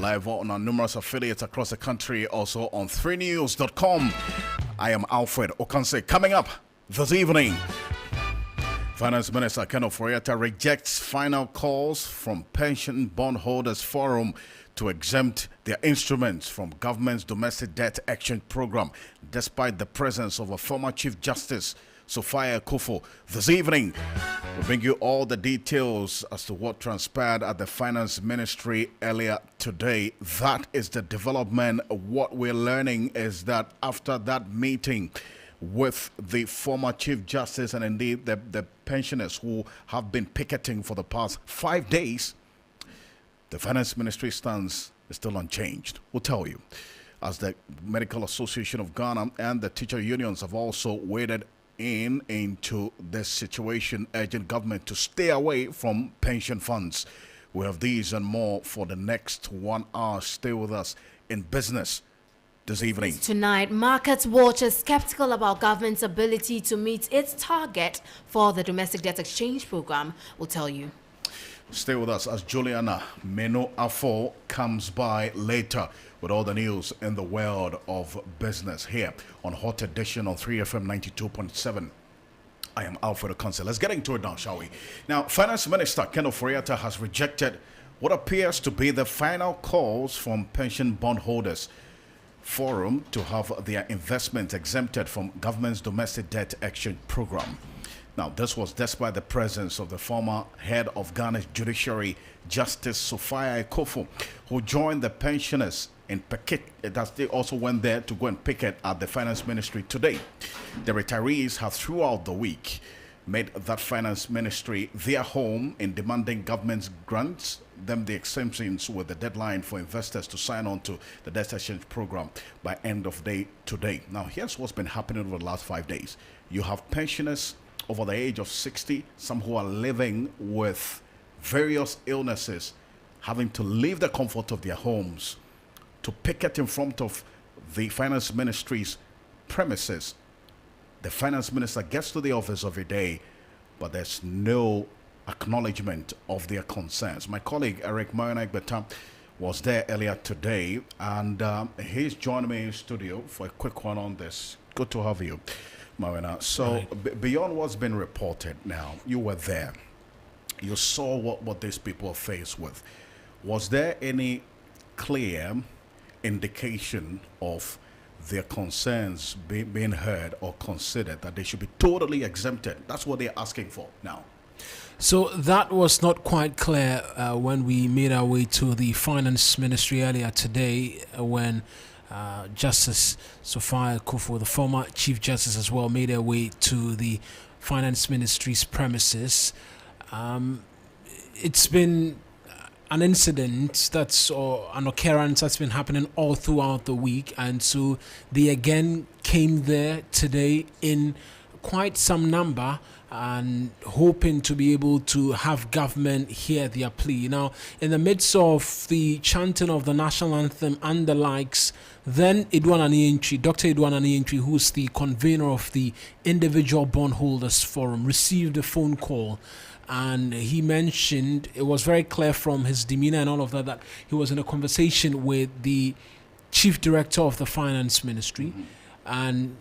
live on our numerous affiliates across the country, also on 3news.com. I am Alfred Ocansey. Coming up this evening, Finance Minister Kenneth Ofori-Atta rejects final calls from Pension Bondholders Forum to exempt their instruments from government's domestic debt exchange program, despite the presence of a former Chief Justice, Sophia Akufo. This evening, we'll bring you all the details as to what transpired at the Finance Ministry earlier today. That is the development. What we're learning is that after that meeting with the former Chief Justice and indeed the pensioners who have been picketing for the past 5 days, the Finance Ministry stance is still unchanged. We'll tell you, as the Medical Association of Ghana and the teacher unions have also waded into this situation, urging government to stay away from pension funds. We have these and more for the next 1 hour. Stay with us in business this evening. Tonight, Markets Watch is skeptical about government's ability to meet its target for the domestic debt exchange program. We'll tell you. Stay with us as Juliana Meno-Afo comes by later with all the news in the world of business here on Hot Edition on 3FM 92.7. I am Alfred Ocansey. Let's get into it now, shall we? Now, Finance Minister Kenneth Ofori-Atta has rejected what appears to be the final calls from Pension Bondholders Forum to have their investments exempted from government's domestic debt exchange program. Now, this was despite the presence of the former head of Ghana's judiciary, Justice Sophia Akufo, who joined the pensioners in picket. They also went there to go and picket at the Finance Ministry today. The retirees have throughout the week made that Finance Ministry their home in demanding government's grants them the exemptions with the deadline for investors to sign on to the debt exchange program by end of day today. Now, here's what's been happening over the last 5 days. You have pensioners over the age of 60, some who are living with various illnesses, having to leave the comfort of their homes to picket in front of the Finance Ministry's premises. The Finance Minister gets to the office every day, but there's no acknowledgement of their concerns. My colleague Eric Mayonagbeta was there earlier today, and he's joining me in studio for a quick one on this. Good to have you, Marina. So beyond what's been reported now, you were there. You saw what these people are faced with. Was there any clear indication of their concerns being heard or considered, that they should be totally exempted? That's what they're asking for now. So that was not quite clear when we made our way to the Finance Ministry earlier today, when Justice Sophia Akufo, the former Chief Justice as well, made her way to the Finance Ministry's premises. It's been an incident or an occurrence that's been happening all throughout the week, and so they again came there today in quite some number and hoping to be able to have government hear their plea. Now, in the midst of the chanting of the national anthem and the likes, then Dr. Edouard Anientry, who's the convener of the Individual Bondholders Forum, received a phone call, and he mentioned, it was very clear from his demeanor and all of that, that he was in a conversation with the Chief Director of the Finance Ministry, and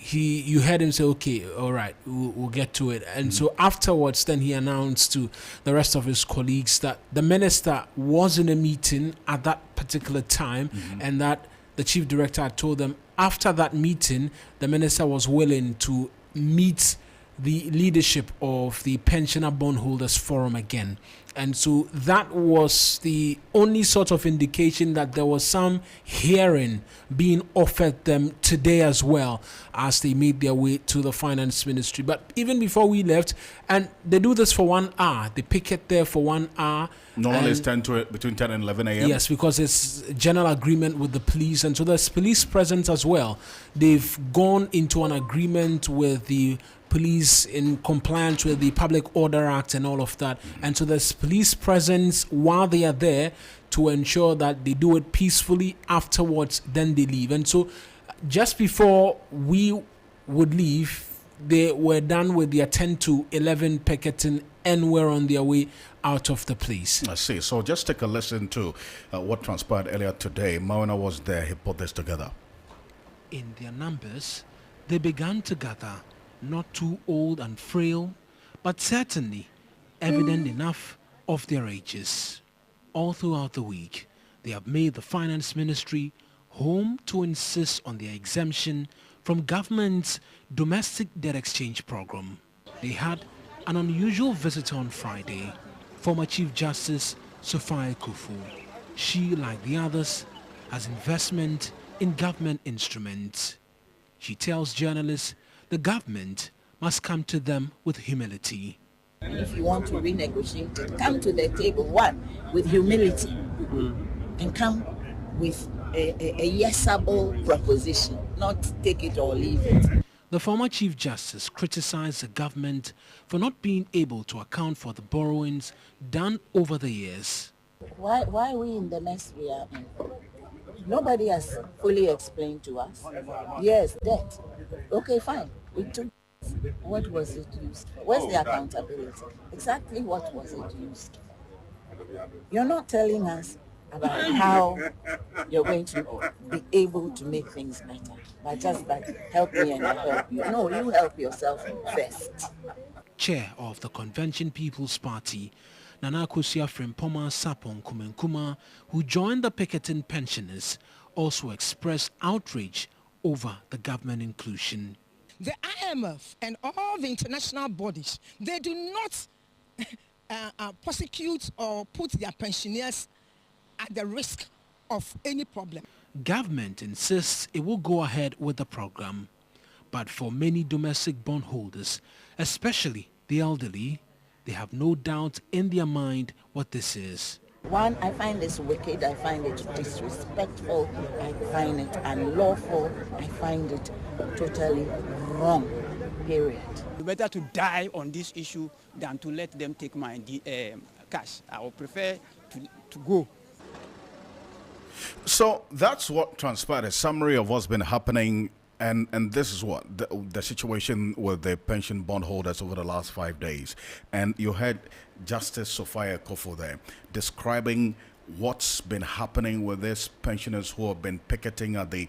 you heard him say, okay, all right, we'll get to it. And so afterwards, then he announced to the rest of his colleagues that the minister was in a meeting at that particular time, and that the chief director had told them after that meeting, the minister was willing to meet the leadership of the Pensioner Bondholders Forum again. And so that was the only sort of indication that there was some hearing being offered them today as well, as they made their way to the Finance Ministry. But even before we left, and they do this for 1 hour, they picket there for 1 hour. Normally it's between 10 and 11 a.m. Yes, because it's general agreement with the police, and so there's police presence as well. They've gone into an agreement with the police in compliance with the Public Order Act and all of that. And so there's police presence while they are there to ensure that they do it peacefully. Afterwards, then they leave. And so just before we would leave, they were done with their 10 to 11 picketing and were on their way out of the place. I see. So just take a listen to what transpired earlier today. Mauna was there. He put this together. In their numbers, they began to gather, not too old and frail, but certainly evident enough of their ages. All throughout the week, they have made the finance ministry home to insist on their exemption from government's domestic debt exchange program. They had an unusual visitor on Friday, former Chief Justice Sophia Kufu. She, like the others, has investment in government instruments. She tells journalists the government must come to them with humility. If you want to renegotiate it, come to the table, one, with humility, and come with a yesable proposition, not take it or leave it. The former Chief Justice criticized the government for not being able to account for the borrowings done over the years. Why are we in the mess we are in? Nobody has fully explained to us. Yes, debt. Okay, fine. We took. What was it used for? Where's the accountability? Exactly what was it used for? You're not telling us about how you're going to be able to make things better. But just like, help me and I help you. No, you help yourself first. Chair of the Convention People's Party, Nana Akosua Frimpoma Sapon Kumenkuma, who joined the picketing pensioners, also expressed outrage over the government inclusion. The IMF and all the international bodies, they do not prosecute or put their pensioners at the risk of any problem. Government insists it will go ahead with the program. But for many domestic bondholders, especially the elderly, they have no doubt in their mind what this is. One, I find this wicked, I find it disrespectful, I find it unlawful, I find it totally wrong, period. Better to die on this issue than to let them take my cash. I would prefer to go. So that's what transpired. A summary of what's been happening. And this is what the situation with the pension bondholders over the last 5 days. And you heard Justice Sophia Kufu there describing what's been happening with these pensioners who have been picketing at the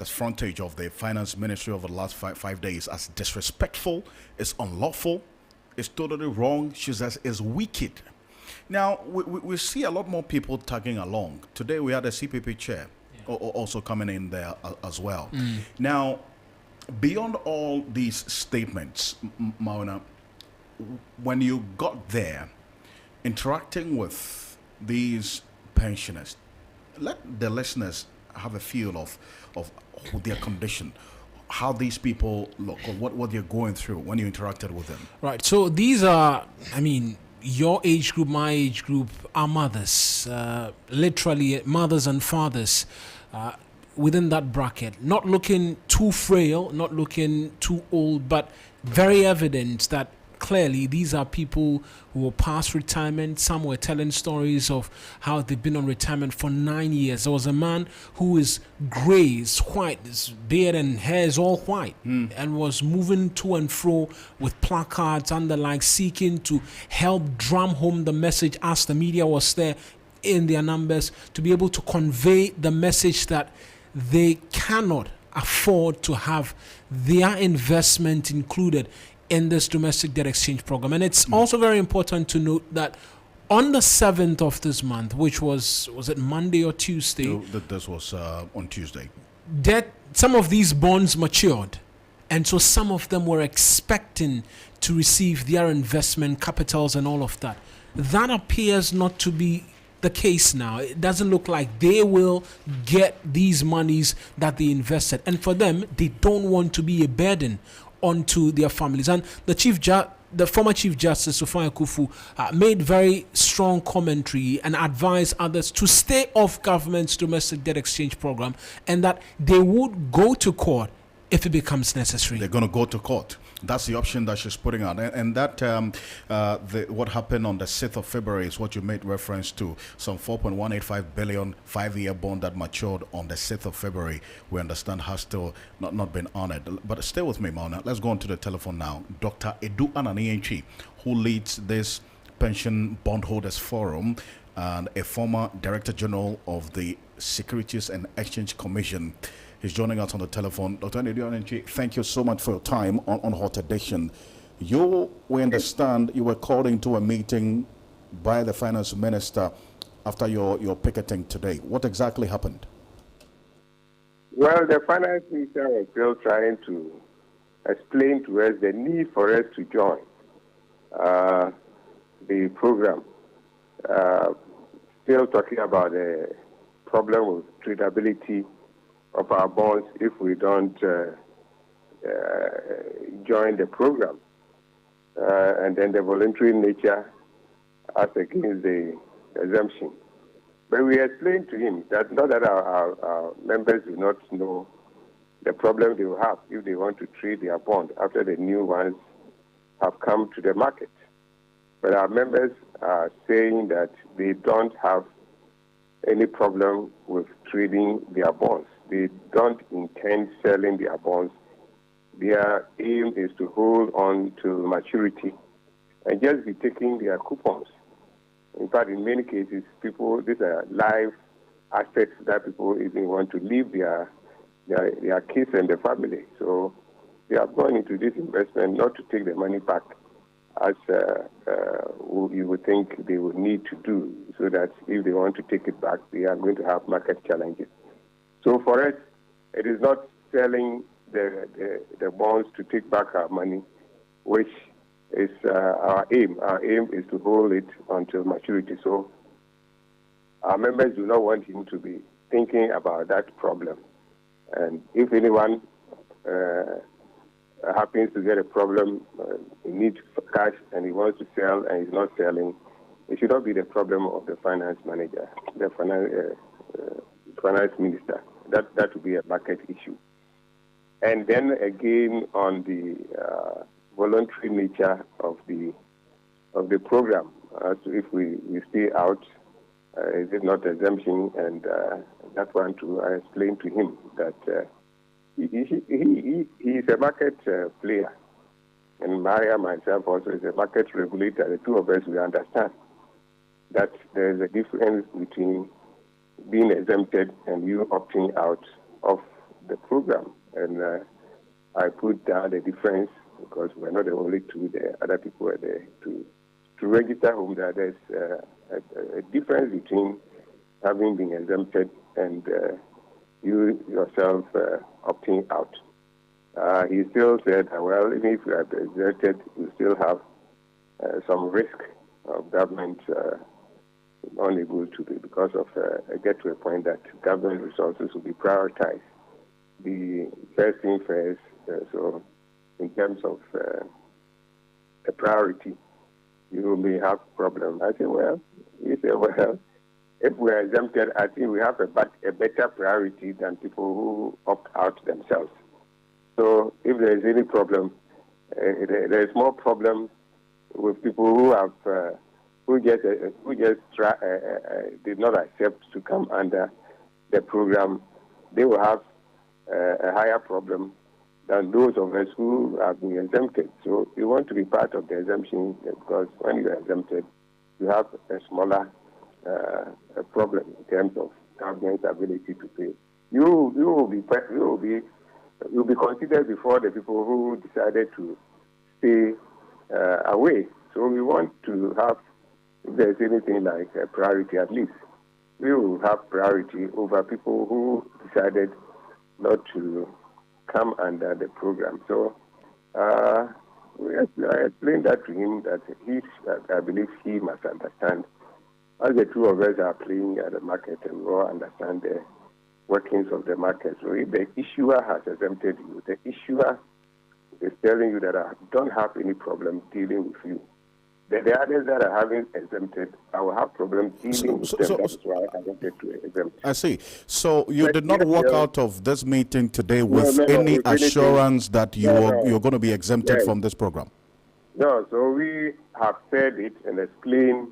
frontage of the finance ministry over the last five days as disrespectful, it's unlawful, it's totally wrong. She says it's wicked. Now, we see a lot more people tagging along. Today we had a CPP chair also coming in there as well. Now, beyond all these statements, Mauna, when you got there, interacting with these pensioners, let the listeners have a feel of their condition, how these people look, or what they're going through when you interacted with them. Right, so these are, your age group, my age group, our mothers, literally mothers and fathers within that bracket, not looking too frail, not looking too old, but very evident that clearly these are people who were past retirement. Some were telling stories of how they've been on retirement for 9 years. There was a man who is grey, is white, his beard and hair is all white, and was moving to and fro with placards and the like, seeking to help drum home the message as the media was there in their numbers, to be able to convey the message that they cannot afford to have their investment included in this domestic debt exchange program. And it's also very important to note that on the 7th of this month, which was it Monday or Tuesday? No, this was on Tuesday. Some of these bonds matured. And so some of them were expecting to receive their investment capitals and all of that. That appears not to be the case now. It doesn't look like they will get these monies that they invested. And for them, they don't want to be a burden onto their families. And the former Chief Justice Sophia Kufu made very strong commentary and advised others to stay off government's domestic debt exchange program, and that they would go to court if it becomes necessary. They're going to go to court. That's the option that she's putting out. And that what happened on the 6th of February is what you made reference to. Some 4.185 billion 5-year bond that matured on the 6th of February, we understand has still not been honored. But stay with me, Mauna. Let's go on to the telephone now. Dr. Edu Ananienchi, who leads this Pension Bondholders Forum and a former Director General of the Securities and Exchange Commission. He's joining us on the telephone. Dr. Nidionenchi, thank you so much for your time on Hot Edition. We understand you were called into a meeting by the Finance Minister after your picketing today. What exactly happened? Well, the Finance Minister was still trying to explain to us the need for us to join the program. Still talking about the problem with tradability of our bonds if we don't join the program. And then the voluntary nature as against the exemption. But we explained to him that not that our members do not know the problem they will have if they want to trade their bond after the new ones have come to the market. But our members are saying that they don't have any problem with trading their bonds. They don't intend selling their bonds. Their aim is to hold on to maturity and just be taking their coupons. In fact, in many cases, these are live assets that people even want to leave their kids and their family. So they have gone into this investment not to take the money back as you would think they would need to do, so that if they want to take it back, they are going to have market challenges. So for us, it is not selling the bonds to take back our money, which is our aim. Our aim is to hold it until maturity. So our members do not want him to be thinking about that problem. And if anyone happens to get a problem, he needs cash and he wants to sell and he's not selling, it should not be the problem of the finance manager, the finance minister. That would be a market issue. And then again on the voluntary nature of the program, as if we stay out, is it not exemption? And that one too, I explained to him that he is a market player, and Maria myself also is a market regulator. The two of us, we understand that there is a difference between being exempted and you opting out of the program. And I put down the difference because we're not the only two there. Other people were there to register home that there's a difference between having been exempted and you yourself opting out. He still said, well, even if you are exempted, you still have some risk of government unable to be, because of get to a point that government resources will be prioritized. The first thing first, so in terms of a priority, you may have problems. I say, well, he said, well, if we are exempted, I think we have a better priority than people who opt out themselves. So if there is any problem, there is more problem with people who have who just did not accept to come under the program. They will have a higher problem than those of us who have been exempted. So you want to be part of the exemption, because when you are exempted, you have a smaller problem in terms of government's ability to pay. You will be considered before the people who decided to stay away. So we want to have, if there's anything like a priority, at least we will have priority over people who decided not to come under the program. So I explained that to him, that I believe he must understand, as the two of us are playing at the market and we all understand the workings of the market. So if the issuer has exempted you, the issuer is telling you that I don't have any problem dealing with you. The others that are having exempted, I will have problems dealing with them. That's why I wanted to exempt. I see. So you did not walk out of this meeting today with any assurance that you're going to be exempted from this program? No, so we have said it and explained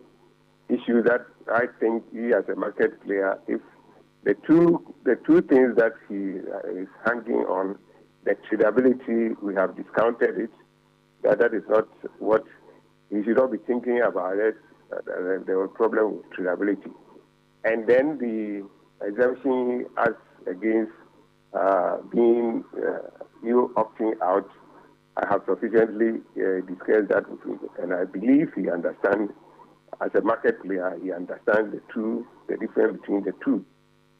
issues that I think he, as a market player, if the two things that he is hanging on, the tradability, we have discounted it, that is not what he should not be thinking about it. There was a problem with traceability. And then the exemption as against being you opting out, I have sufficiently discussed that with him, and I believe he understands. As a market player, he understands the difference between the two.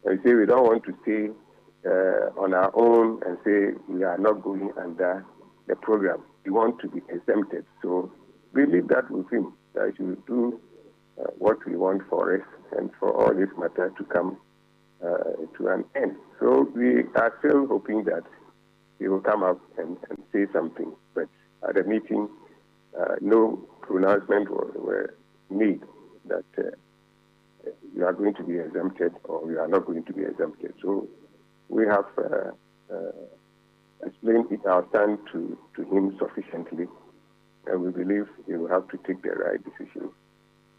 And we say we don't want to stay on our own and say we are not going under the program. We want to be exempted. So we leave that with him, that he will do what we want for us and for all this matter to come to an end. So we are still hoping that he will come up and say something. But at the meeting, no pronouncement were made that you are going to be exempted or you are not going to be exempted. So we have explained our stand to him sufficiently, and we believe he will have to take the right decision,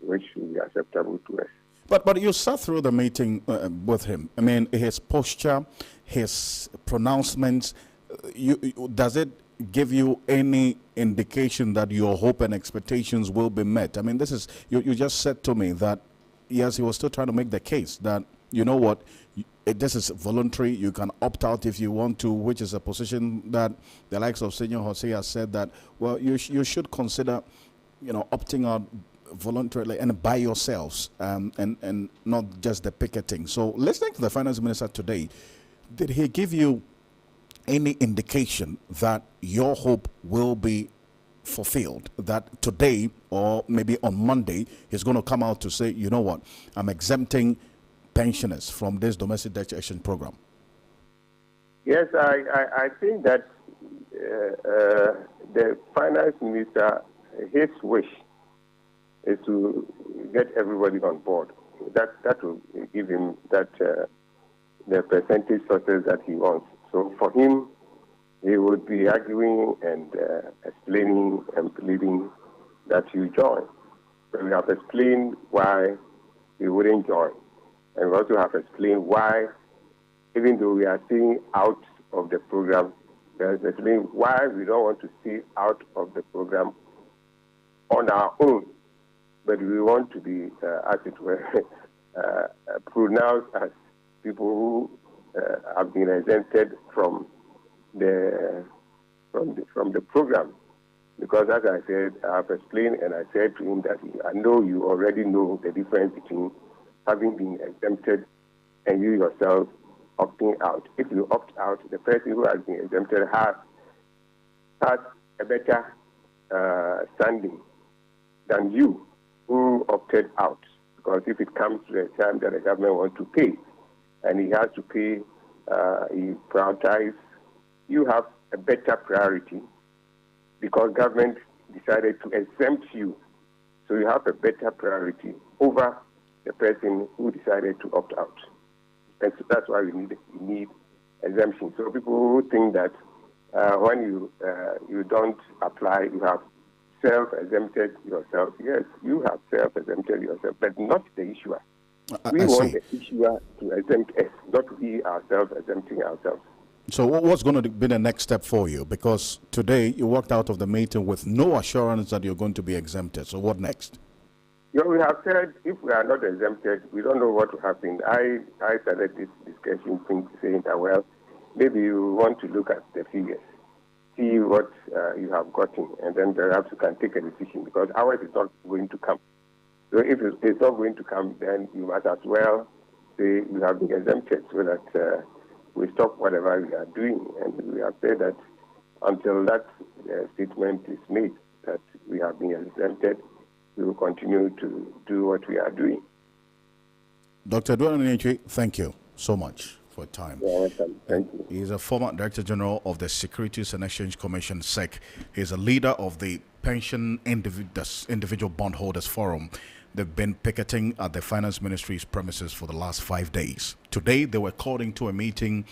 which will be acceptable to us. But you sat through the meeting with him. I mean, his posture, his pronouncements, does it give you any indication that your hope and expectations will be met? I mean, this is, you just said to me that, yes, he was still trying to make the case that, you know what, this is voluntary, you can opt out if you want to, which is a position that the likes of Senior Jose has said that, well, you should consider, opting out voluntarily and by yourselves, and not just the picketing. So listening to the finance minister today, did he give you any indication that your hope will be fulfilled, that today or maybe on Monday he's going to come out to say, you know what, I'm exempting pensioners from this domestic debt exchange program? Yes, I think that the finance minister, his wish is to get everybody on board. That will give him that the percentage success that he wants. So for him, he would be arguing and explaining and pleading that you join. So we have explained why he wouldn't join. And we also have explained why, even though we are staying out of the program, there's explained why we don't want to stay out of the program on our own, but we want to be, as it were, pronounced as people who have been exempted from the program. Because as I said, I have explained and I said to him that I know you already know the difference between having been exempted and you yourself opting out. If you opt out, the person who has been exempted has a better standing than you who opted out. Because if it comes to a time that the government wants to pay, and he has to pay, he prioritizes, you have a better priority because government decided to exempt you. So you have a better priority over the person who decided to opt out. And so that's why we need exemption. So people who think that when you don't apply, you have self-exempted yourself. Yes, you have self-exempted yourself, but not the issuer. We want the issuer to exempt us, not we ourselves exempting ourselves. So what's going to be the next step for you? Because today you walked out of the meeting with no assurance that you're going to be exempted. So what next? We have said if we are not exempted, we don't know what will happen. I started this discussion saying that, well, maybe you want to look at the figures, see what you have gotten, and then perhaps you can take a decision because ours is not going to come. So if it's not going to come, then you must as well say you have been exempted so that we stop whatever we are doing. And we have said that until that statement is made that we have been exempted, we will continue to do what we are doing. Dr. Edward Onyechi, thank you so much for time. You're welcome. Thank you. He is a former Director General of the Securities and Exchange Commission, SEC. He is a leader of the Pension Individual Bondholders Forum. They've been picketing at the Finance Ministry's premises for the last 5 days. Today, they were called into a meeting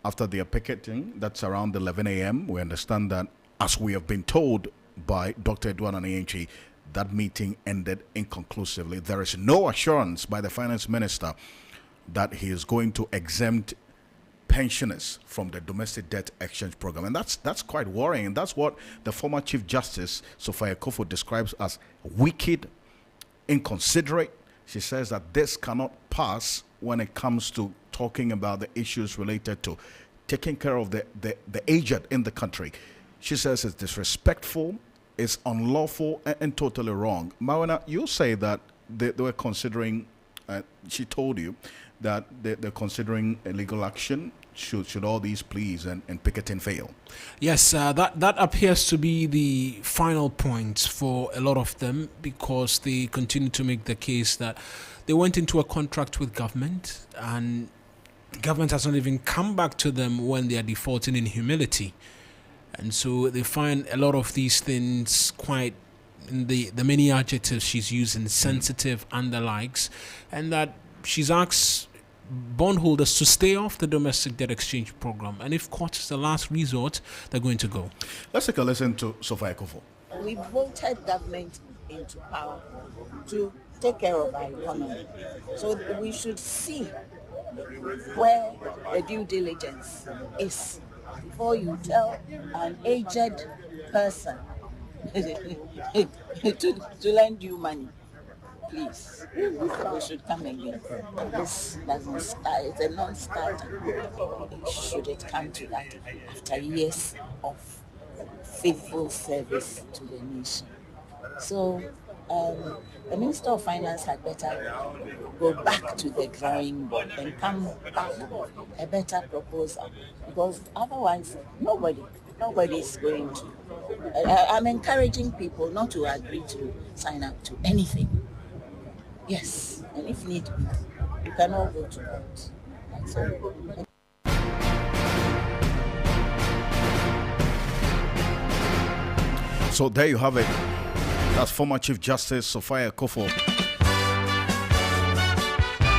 after their picketing. That's around 11 a.m. We understand that, as we have been told by Dr. Edward Onyechi, that meeting ended inconclusively. There is no assurance by the Finance Minister that he is going to exempt pensioners from the domestic debt exchange program. And that's quite worrying. And that's what the former Chief Justice, Sophia Kofo, describes as wicked, inconsiderate. She says that this cannot pass when it comes to talking about the issues related to taking care of the aged in the country. She says it's disrespectful, it's unlawful, and totally wrong. Mawana, you say that they were considering, she told you that they're considering a legal action should all these pleas and picketing fail. Yes, that appears to be the final point for a lot of them, because they continue to make the case that they went into a contract with government and the government has not even come back to them when they are defaulting in humility. And so they find a lot of these things quite, the many adjectives she's using, sensitive and the likes, and that she's asked bondholders to stay off the domestic debt exchange program, and if court is the last resort, they're going to go. Let's take a listen to Sophia Kofo. We voted government into power to take care of our economy. So we should see where the due diligence is before you tell an aged person to lend you money. Please, we should come again. This doesn't start, it's a non-starter. Should it come to that after years of faithful service to the nation? So the Minister of Finance had better go back to the drawing board and come back with a better proposal, because otherwise nobody is going to. I'm encouraging people not to agree to sign up to anything. Yes, and if need be, you can all go to court. That's all. So there you have it. That's former Chief Justice Sophia Kofo.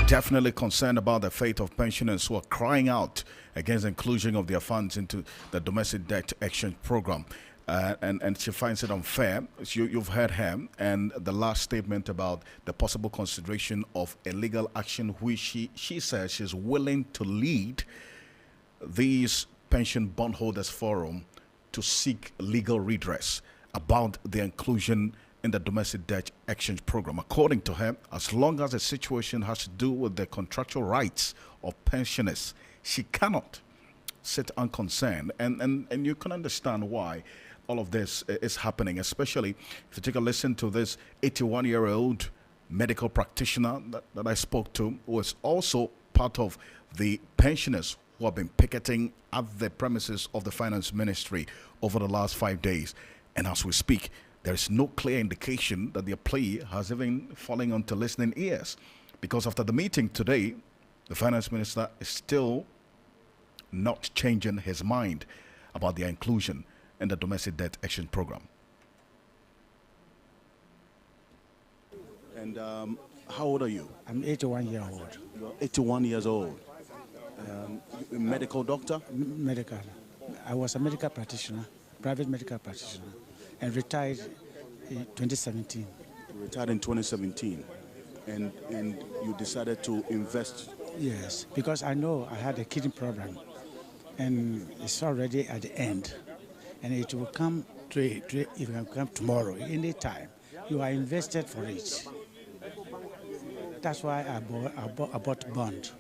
Definitely concerned about the fate of pensioners who are crying out against the inclusion of their funds into the domestic debt exchange program. And she finds it unfair. You've heard her, and the last statement about the possible consideration of a legal action, which she says she's willing to lead these pension bondholders forum to seek legal redress about the inclusion in the domestic debt exchange program. According to her, as long as the situation has to do with the contractual rights of pensioners, she cannot sit unconcerned. And you can understand why all of this is happening, especially if you take a listen to this 81-year-old medical practitioner that I spoke to, who is also part of the pensioners who have been picketing at the premises of the finance ministry over the last 5 days. And as we speak, there is no clear indication that their plea has even fallen onto listening ears, because after the meeting today, the finance minister is still not changing his mind about their inclusion in the domestic debt exchange program. And how old are you? I'm 81 years old. You're 81 years old. You're a medical doctor? Medical. I was a medical practitioner, private medical practitioner, and retired in 2017. You retired in 2017, and you decided to invest? Yes, because I know I had a kidney problem, and it's already at the end. And it will come it will come tomorrow, any time. You are invested for it. That's why I bought bond.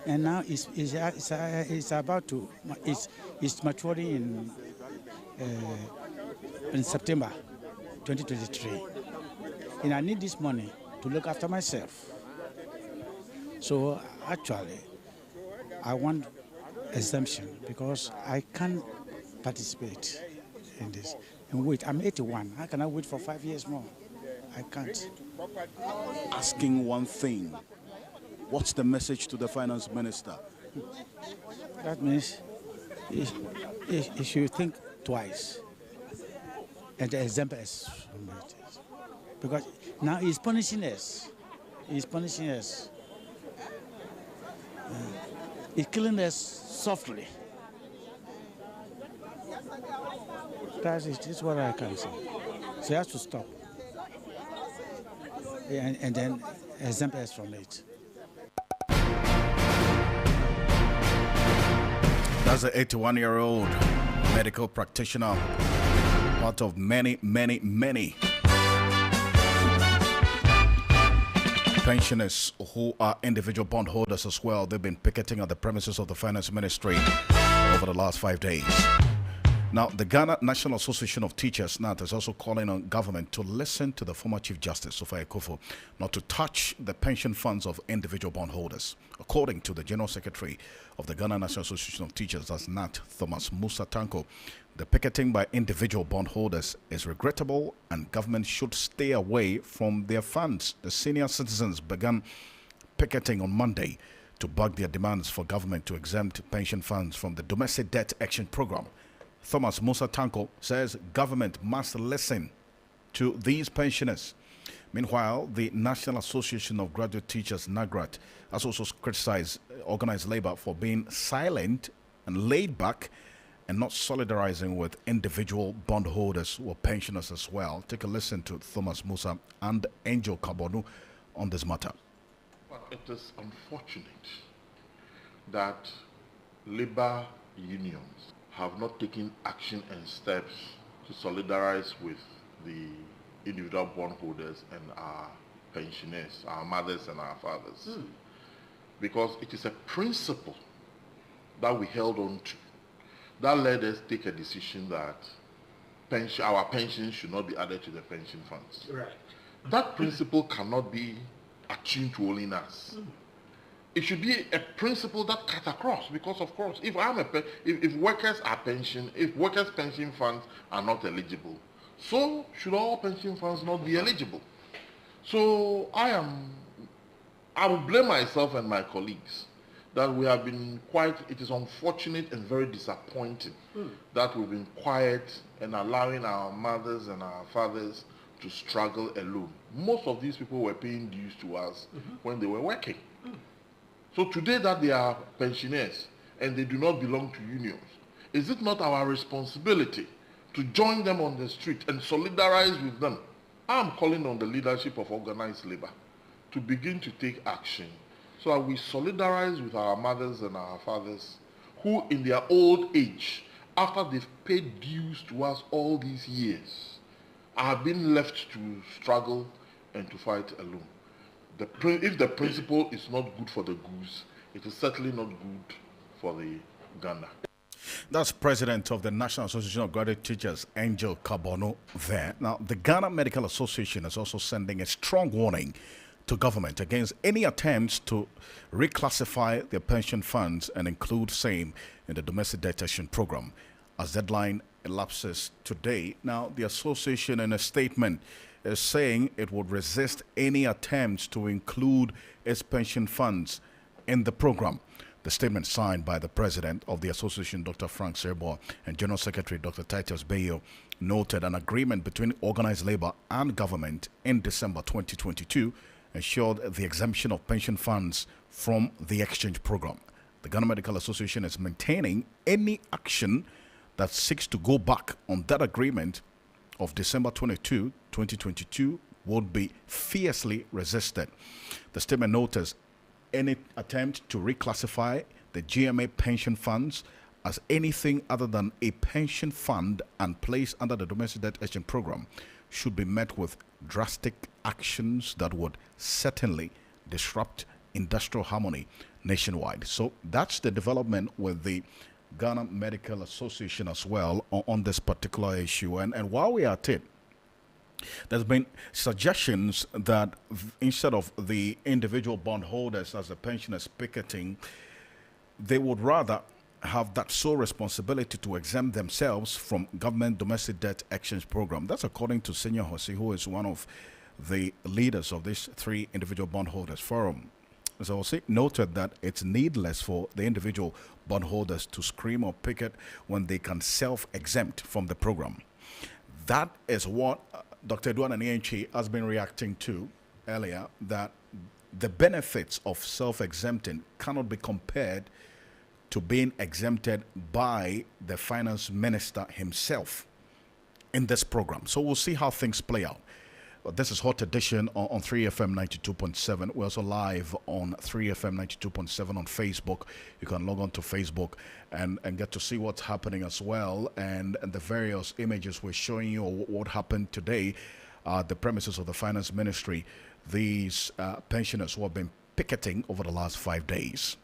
And now it's about to it's maturing in September 2023. And I need this money to look after myself. So actually, I want exemption because I can't participate in this and wait. I'm 81. How can I wait for 5 years more? I can't. Asking one thing, what's the message to the finance minister? That means he should think twice. And the example is because now he's punishing us. He's punishing us. He's killing us softly. That's it. This is what I can say. So he has to stop. And then exempt us from it. That's an 81-year-old medical practitioner, part of many pensioners who are individual bondholders as well. They've been picketing at the premises of the Finance Ministry over the last 5 days. Now, the Ghana National Association of Teachers, NAT, is also calling on government to listen to the former Chief Justice, Sophia Akufo, not to touch the pension funds of individual bondholders. According to the General Secretary of the Ghana National Association of Teachers, that's NAT, Thomas Musa Tanko, the picketing by individual bondholders is regrettable and government should stay away from their funds. The senior citizens began picketing on Monday to bug their demands for government to exempt pension funds from the Domestic Debt Exchange Program. Thomas Musa Tanko says government must listen to these pensioners. Meanwhile, the National Association of Graduate Teachers, NAGRAT, has also criticized organized labor for being silent and laid back and not solidarizing with individual bondholders or pensioners as well. Take a listen to Thomas Musa and Angel Kabonu on this matter. But it is unfortunate that labor unions have not taken action and steps to solidarize with the individual bondholders and our pensioners, our mothers and our fathers. Because it is a principle that we held on to that led us take a decision that our pensions should not be added to the pension funds. Right. That principle cannot be attuned to only us. It should be a principle that cut across, because of course, if workers are if workers' pension funds are not eligible, so should all pension funds not be eligible. So I will blame myself and my colleagues that we have been it is unfortunate and very disappointing that we've been quiet and allowing our mothers and our fathers to struggle alone. Most of these people were paying dues to us when they were working. So today that they are pensioners and they do not belong to unions, is it not our responsibility to join them on the street and solidarize with them? I'm calling on the leadership of organized labor to begin to take action so that we solidarize with our mothers and our fathers who in their old age, after they've paid dues to us all these years, are being left to struggle and to fight alone. If the principle is not good for the goose, it is certainly not good for the Ghana. That's President of the National Association of Graduate Teachers, Angel Kabono there. Now, the Ghana Medical Association is also sending a strong warning to government against any attempts to reclassify their pension funds and include same in the Domestic Debt Exchange Program as deadline elapses today. Now, the association in a statement is saying it would resist any attempts to include its pension funds in the program. The statement signed by the president of the association, Dr. Frank Serbo, and General Secretary, Dr. Titus Bayo, noted an agreement between organized labor and government in December 2022 ensured the exemption of pension funds from the exchange program. The Ghana Medical Association is maintaining any action that seeks to go back on that agreement of December 22, 2022 would be fiercely resisted. The statement notes any attempt to reclassify the GMA pension funds as anything other than a pension fund and placed under the Domestic Debt Exchange Program should be met with drastic actions that would certainly disrupt industrial harmony nationwide. So that's the development with the Ghana Medical Association as well on this particular issue. And while we are at it, there's been suggestions that instead of the individual bondholders as the pensioners picketing, they would rather have that sole responsibility to exempt themselves from government domestic debt exchange program. That's according to Senior Hossi, who is one of the leaders of this three individual bondholders forum. So Hossi noted that it's needless for the individual bondholders to scream or picket when they can self-exempt from the program. That is what Dr. Edouard Anienchi has been reacting to earlier, that the benefits of self-exempting cannot be compared to being exempted by the finance minister himself in this program. So we'll see how things play out. Well, this is Hot Edition on 3FM 92.7. We're also live on 3FM 92.7 on Facebook. You can log on to Facebook and get to see what's happening as well. And the various images we're showing you of what happened today at the premises of the Finance Ministry. These pensioners who have been picketing over the last 5 days.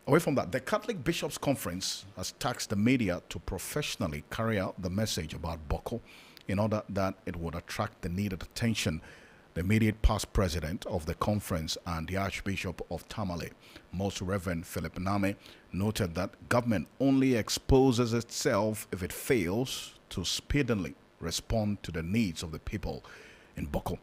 Away from that, the Catholic Bishops' Conference has tasked the media to professionally carry out the message about Boko in order that it would attract the needed attention. The immediate past president of the conference and the Archbishop of Tamale, Most Reverend Philip Name, noted that government only exposes itself if it fails to speedily respond to the needs of the people in Boko.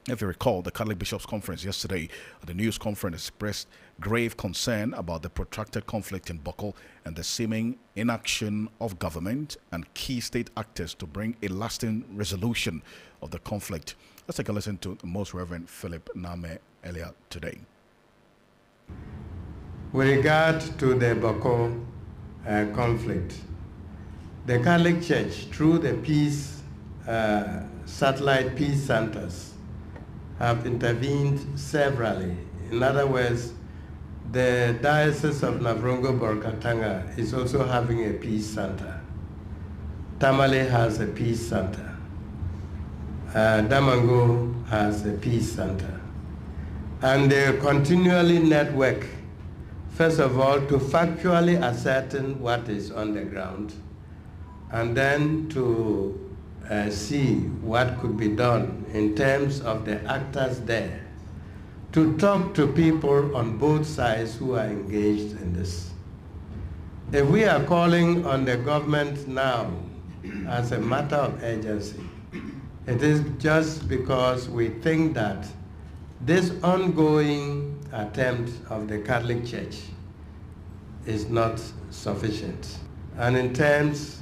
If you recall, the Catholic Bishops' Conference yesterday at the news conference expressed grave concern about the protracted conflict in Boko and the seeming inaction of government and key state actors to bring a lasting resolution of the conflict. Let's take a listen to the Most Reverend Philip Name earlier today. With regard to the Boko conflict, the Catholic Church, through the peace satellite peace centers, have intervened severally. In other words, the Diocese of Navrongo-Borkatanga is also having a peace center. Tamale has a peace center. Damango has a peace center. And they continually network, first of all, to factually ascertain what is on the ground, and then to see what could be done in terms of the actors there, to talk to people on both sides who are engaged in this. If we are calling on the government now as a matter of urgency, it is just because we think that this ongoing attempt of the Catholic Church is not sufficient. And in terms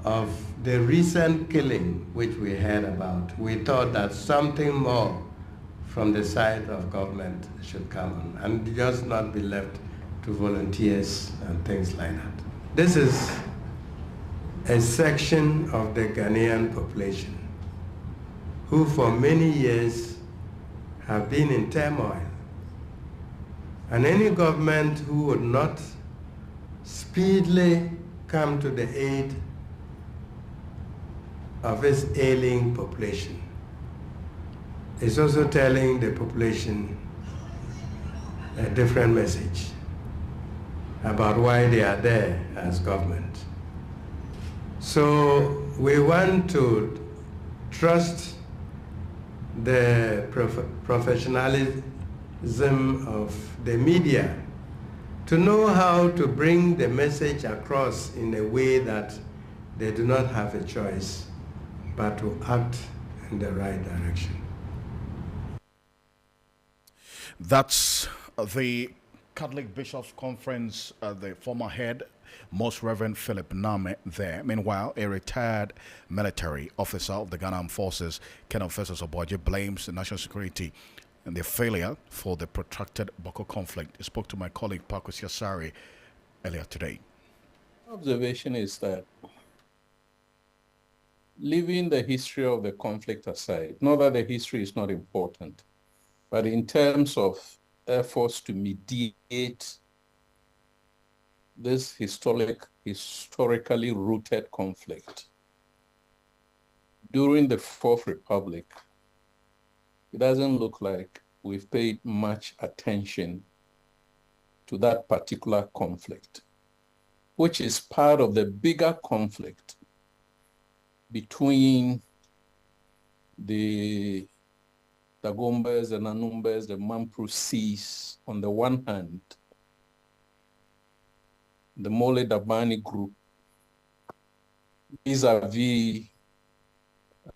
of the recent killing which we heard about, we thought that something more from the side of government should come on and just not be left to volunteers and things like that. This is a section of the Ghanaian population who for many years have been in turmoil. And any government who would not speedily come to the aid of its ailing population is also telling the population a different message about why they are there as government. So we want to trust the professionalism of the media to know how to bring the message across in a way that they do not have a choice but to act in the right direction. That's the Catholic Bishops' Conference, the former head, Most Reverend Philip Name there. Meanwhile, a retired military officer of the Ghana Armed Forces, Colonel Festus Oboje, blames the national security and their failure for the protracted Boko conflict. I spoke to my colleague, Pakus Yasari, earlier today. Observation is that leaving the history of the conflict aside, not that the history is not important, but in terms of efforts to mediate this historically rooted conflict, during the Fourth Republic, it doesn't look like we've paid much attention to that particular conflict, which is part of the bigger conflict between the Dagombas, the Nanumbas, the Mamprusis on the one hand, the Mole Dabani group, vis-a-vis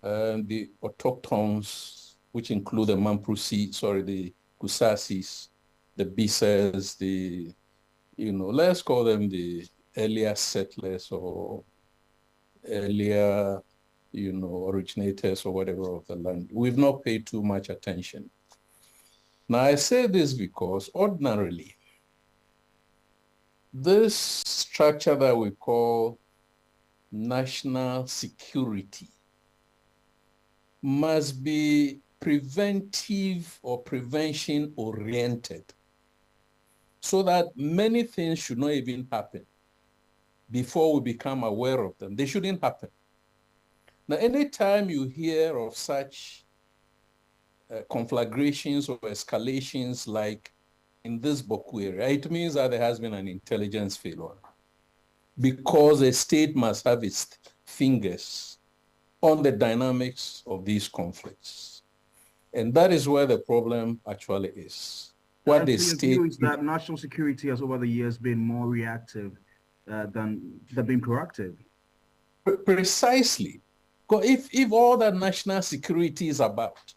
the autochthones, which include the the Kusasis, the Bisas, let's call them the earlier settlers or earlier, originators or whatever of the land. We've not paid too much attention. Now, I say this because ordinarily, this structure that we call national security must be preventive or prevention oriented, so that many things should not even happen before we become aware of them. They shouldn't happen. Now, anytime you hear of such conflagrations or escalations like in this Boku area, it means that there has been an intelligence failure, because a state must have its fingers on the dynamics of these conflicts. And that is where the problem actually is. What the your state view is that national security has over the years been more reactive than being proactive. Precisely. Because if all that national security is about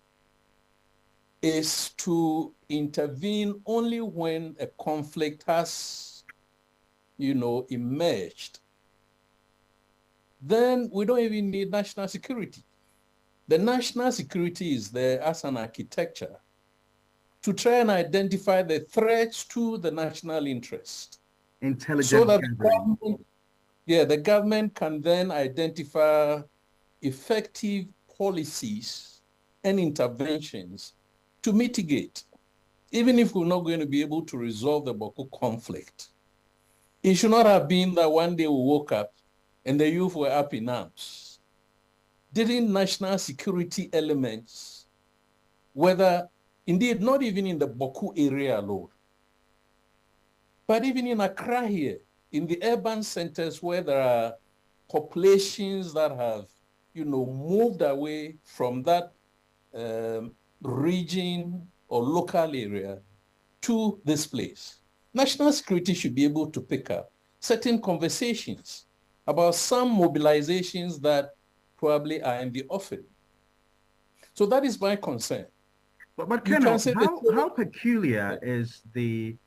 is to intervene only when a conflict has, emerged, then we don't even need national security. The national security is there as an architecture to try and identify the threats to the national interest. Intelligence so that the government can then identify effective policies and interventions to mitigate. Even if we're not going to be able to resolve the Boko conflict, it should not have been that one day we woke up and the youth were up in arms. Didn't national security elements, whether indeed not even in the Boku area alone, but even in Accra here, in the urban centers where there are populations that have, moved away from that region or local area to this place. National security should be able to pick up certain conversations about some mobilizations that probably are in the offing. So that is my concern. But Colonel, how peculiar is the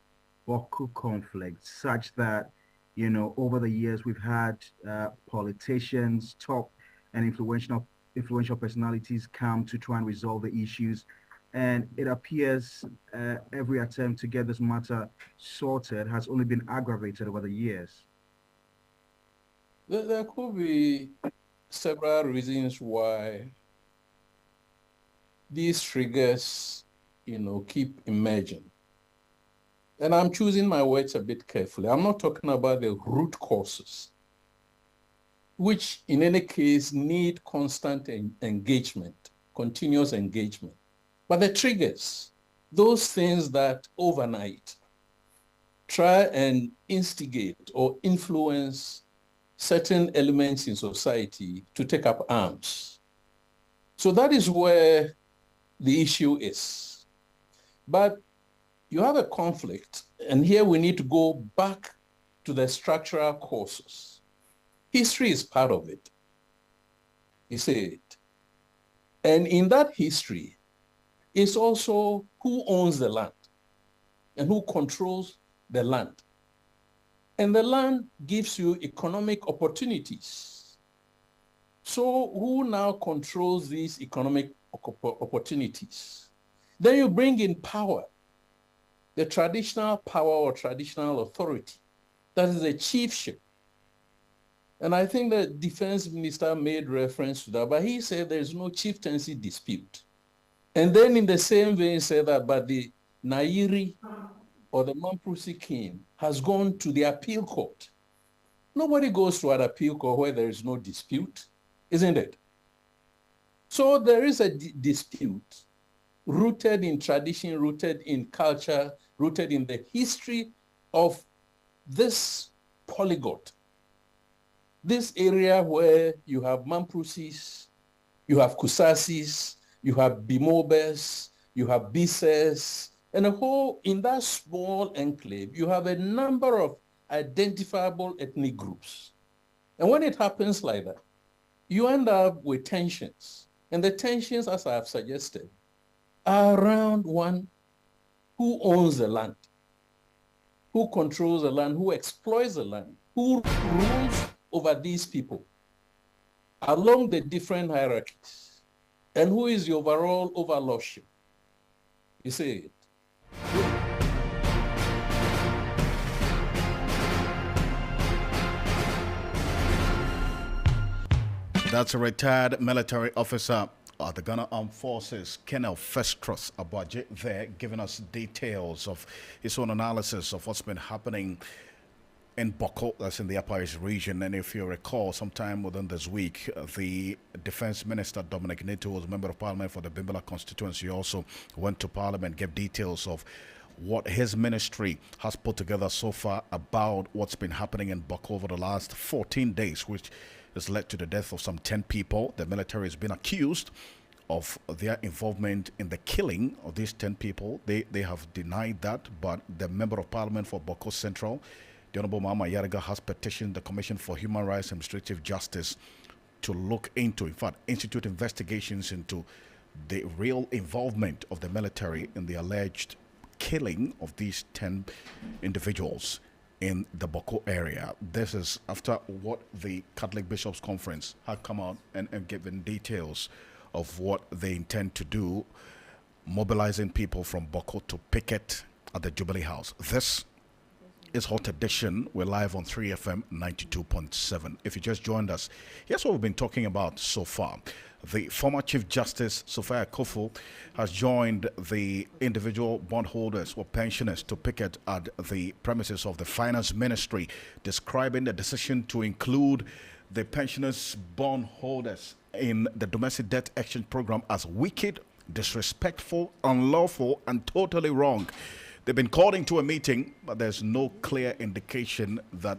Boku conflict such that, over the years we've had politicians, top and influential personalities come to try and resolve the issues, and it appears every attempt to get this matter sorted has only been aggravated over the years? There could be several reasons why these triggers, keep emerging. And I'm choosing my words a bit carefully. I'm not talking about the root causes, which in any case need constant engagement, continuous engagement. But the triggers, those things that overnight try and instigate or influence certain elements in society to take up arms. So that is where the issue is. But you have a conflict, and here we need to go back to the structural causes. History is part of it. You see it. And in that history, it's also who owns the land and who controls the land. And the land gives you economic opportunities. So who now controls these economic opportunities? Then you bring in power, the traditional power or traditional authority. That is a chiefship. And I think the defense minister made reference to that, but he said there is no chieftaincy dispute. And then in the same vein said that, but the Nairi or the Mamprusi king has gone to the appeal court. Nobody goes to an appeal court where there is no dispute, isn't it? So there is a dispute rooted in tradition, rooted in culture, rooted in the history of this polyglot. This area where you have Mamprusis, you have Kusasis, you have Bimobes, you have Bises, and in that small enclave, you have a number of identifiable ethnic groups. And when it happens like that, you end up with tensions. And the tensions, as I have suggested, are around one, who owns the land, who controls the land, who exploits the land, who rules over these people along the different hierarchies, and who is the overall overlordship. You see it. That's a retired military officer The Ghana Armed Forces, Colonel Festus Abaje, there giving us details of his own analysis of what's been happening in Boko, that's in the Upper East region. And if you recall, sometime within this week, the Defense Minister Dominic Neto, who was a member of Parliament for the Bimbala constituency, also went to Parliament, gave details of what his ministry has put together so far about what's been happening in Boko over the last 14 days, which has led to the death of some 10 people. The military has been accused of their involvement in the killing of these 10 people. They have denied that, but the member of Parliament for Boko Central, the Honorable Mama Yariga, has petitioned the Commission for Human Rights and Administrative Justice to look into, in fact, institute investigations into the real involvement of the military in the alleged killing of these 10 individuals in the Boko area. This is after what the Catholic Bishops' Conference had come out and given details of what they intend to do, mobilizing people from Boko to picket at the Jubilee House. This is Hot Edition. We're live on 3FM 92.7. If you just joined us, here's what we've been talking about so far. The former Chief Justice, Sophia Kofu, has joined the individual bondholders or pensioners to picket at the premises of the Finance Ministry, describing the decision to include the pensioners' bondholders in the domestic debt exchange program as wicked, disrespectful, unlawful, and totally wrong. They've been called into a meeting, but there's no clear indication that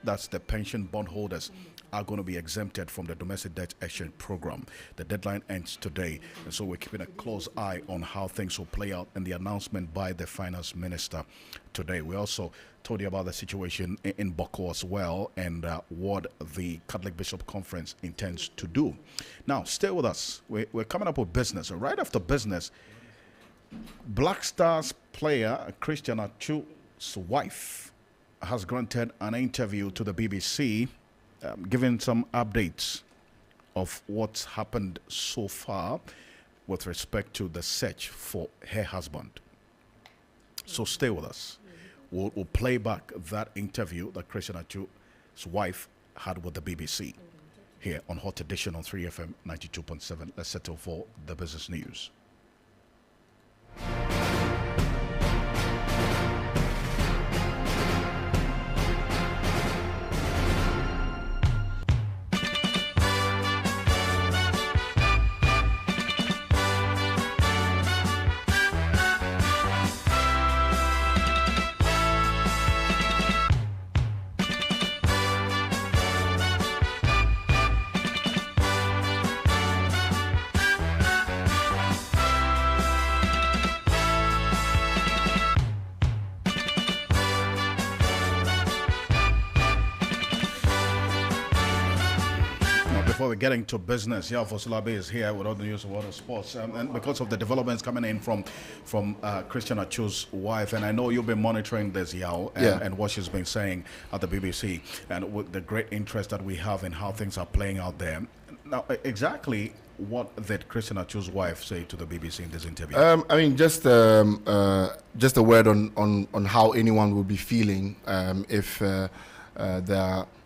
that's the pension bondholders, are going to be exempted from the domestic debt exchange program. The deadline ends today, and so we're keeping a close eye on how things will play out in the announcement by the finance minister today. We also told you about the situation in Boko as well, and what the Catholic Bishop Conference intends to do. Now, stay with us. We're coming up with business. Right after business, Black Stars player Christian Achu's wife has granted an interview to the BBC, giving some updates of what's happened so far with respect to the search for her husband. So stay with us. We'll play back that interview that Christian Achu's wife had with the BBC here on Hot Edition on 3FM 92.7. Let's settle for the business news. Before we get into business, Yafo Sulabe is here with all the news of water sports, and because of the developments coming in from Christian Achu's wife, and I know you've been monitoring this, Yao, and what she's been saying at the BBC, and with the great interest that we have in how things are playing out there. Now, exactly what did Christian Achu's wife say to the BBC in this interview? I mean, just a word on how anyone would be feeling if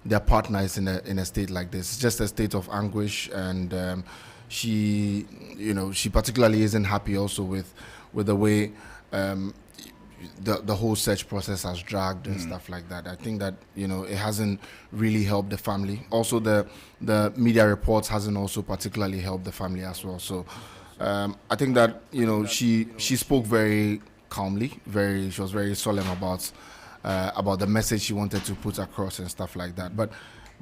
their partner is in a state like this. It's just a state of anguish, and she particularly isn't happy also with the way the whole search process has dragged and stuff like that. I think that it hasn't really helped the family. Also, the media reports hasn't also particularly helped the family as well. So I think that she spoke very calmly, she was very solemn about the message she wanted to put across and stuff like that. But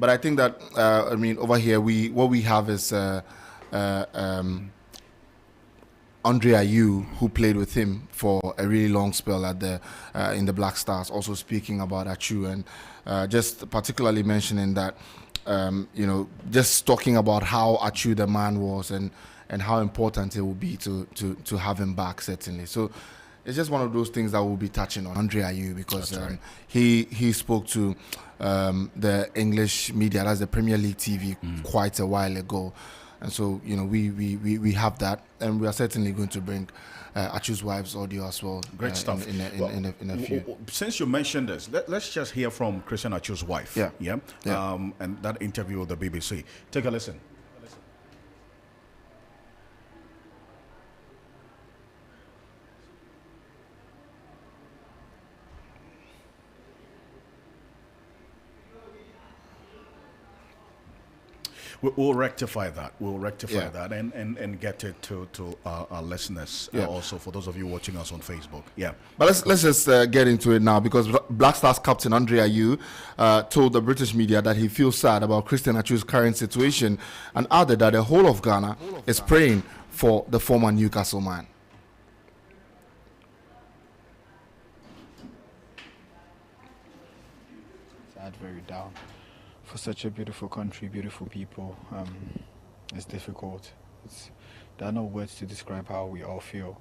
I think that I mean, over here what we have is Andre Ayew, who played with him for a really long spell at in the Black Stars, also speaking about Achu, and just particularly mentioning that just talking about how Achu the man was, and how important it would be to have him back, certainly. So it's just one of those things that we'll be touching on Andre Ayew, because he spoke to the English media, that's the Premier League TV, quite a while ago. And so, we have that, and we are certainly going to bring Achu's wife's audio as well. Great stuff. In a few. Since you mentioned this, let's just hear from Christian Achu's wife. Yeah. And that interview with the BBC. Take a listen. We'll rectify that. We'll rectify that and get it to our listeners. Also, for those of you watching us on Facebook. Yeah. But let's just get into it now, because Black Stars captain Andre Ayew told the British media that he feels sad about Christian Atsu's current situation, and added that the whole of Ghana is praying for the former Newcastle man. Sad, very down. For such a beautiful country, beautiful people, it's difficult. There are no words to describe how we all feel,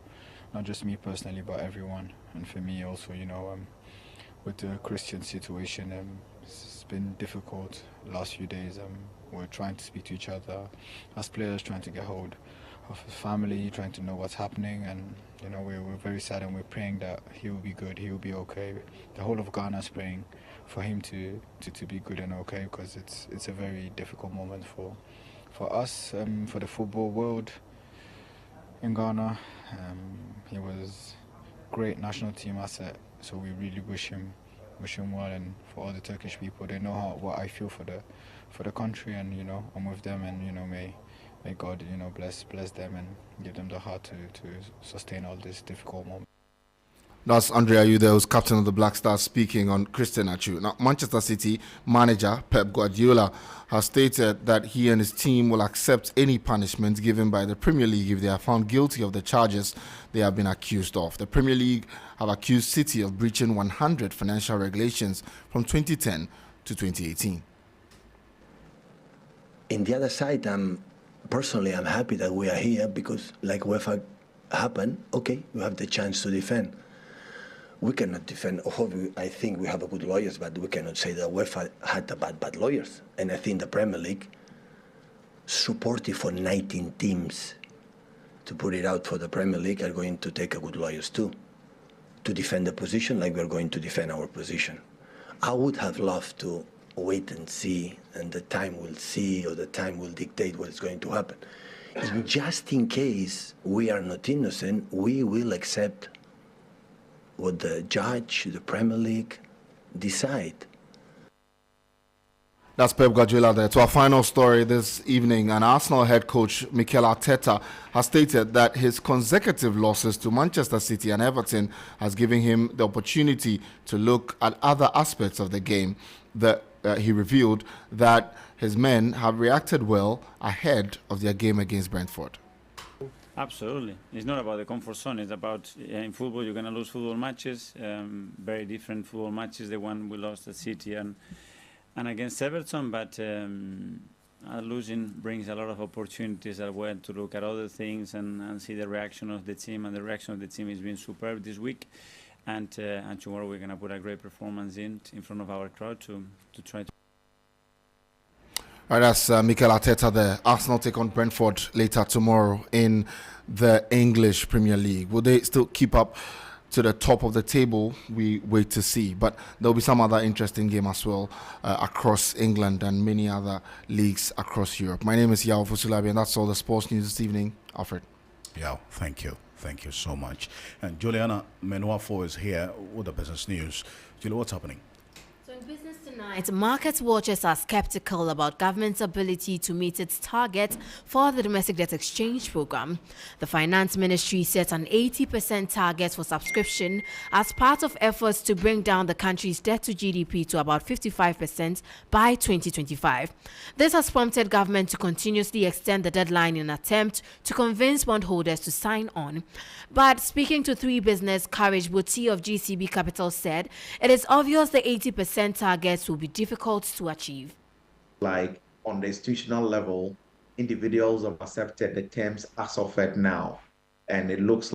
not just me personally, but everyone. And for me also, you know, with the Christian situation, it's been difficult the last few days. We're trying to speak to each other as players, trying to get hold of his family, trying to know what's happening, and you know, we're very sad, and we're praying that he will be good, he will be okay. The whole of Ghana is praying for him to be good and okay, because it's a very difficult moment for us, for the football world in Ghana. He was great national team asset, so we really wish him well, and for all the Turkish people, they know what I feel for the country, and you know, I'm with them, and you know, may God, you know, bless them and give them the heart to sustain all this difficult moment. That's Andre Ayew, who's captain of the Black Stars, speaking on Christian Atsu. Now, Manchester City manager Pep Guardiola has stated that he and his team will accept any punishment given by the Premier League if they are found guilty of the charges they have been accused of. The Premier League have accused City of breaching 100 financial regulations from 2010 to 2018. In the other side, personally, I'm happy that we are here, because like UEFA happened, okay, we have the chance to defend. We cannot defend. I think we have good lawyers, but we cannot say that UEFA had bad lawyers. And I think the Premier League supportive for 19 teams to put it out for the Premier League are going to take a good lawyers too, to defend the position like we're going to defend our position. I would have loved to wait and see, and the time will see, or the time will dictate what is going to happen. Just in case we are not innocent, we will accept what the judge, the Premier League decide. That's Pep Guardiola there. To our final story this evening, an Arsenal head coach, Mikel Arteta, has stated that his consecutive losses to Manchester City and Everton has given him the opportunity to look at other aspects of the game. He revealed that his men have reacted well ahead of their game against Brentford. Absolutely. It's not about the comfort zone. It's about, in football, you're going to lose football matches, very different football matches, the one we lost at City and against Everton, but losing brings a lot of opportunities as well to look at other things and see the reaction of the team, and the reaction of the team has been superb this week. And tomorrow we're going to put a great performance in front of our crowd to try to... All right, that's Mikel Arteta there. Arsenal take on Brentford later tomorrow in the English Premier League. Will they still keep up to the top of the table? We wait to see. But there'll be some other interesting game as well across England and many other leagues across Europe. My name is Yao Fusulabi, and that's all the sports news this evening. Alfred. Yao, thank you. Thank you so much. And Juliana Menuafo is here with the business news. Julia, what's happening? So in business tonight, market watchers are skeptical about government's ability to meet its target for the domestic debt exchange program. The finance ministry set an 80% target for subscription as part of efforts to bring down the country's debt to GDP to about 55% by 2025. This has prompted government to continuously extend the deadline in an attempt to convince bondholders to sign on. But speaking to 3 Business, Courage Buti of GCB Capital said it is obvious the 80% targets will be difficult to achieve. Like on the institutional level, individuals have accepted the terms as offered now, and it looks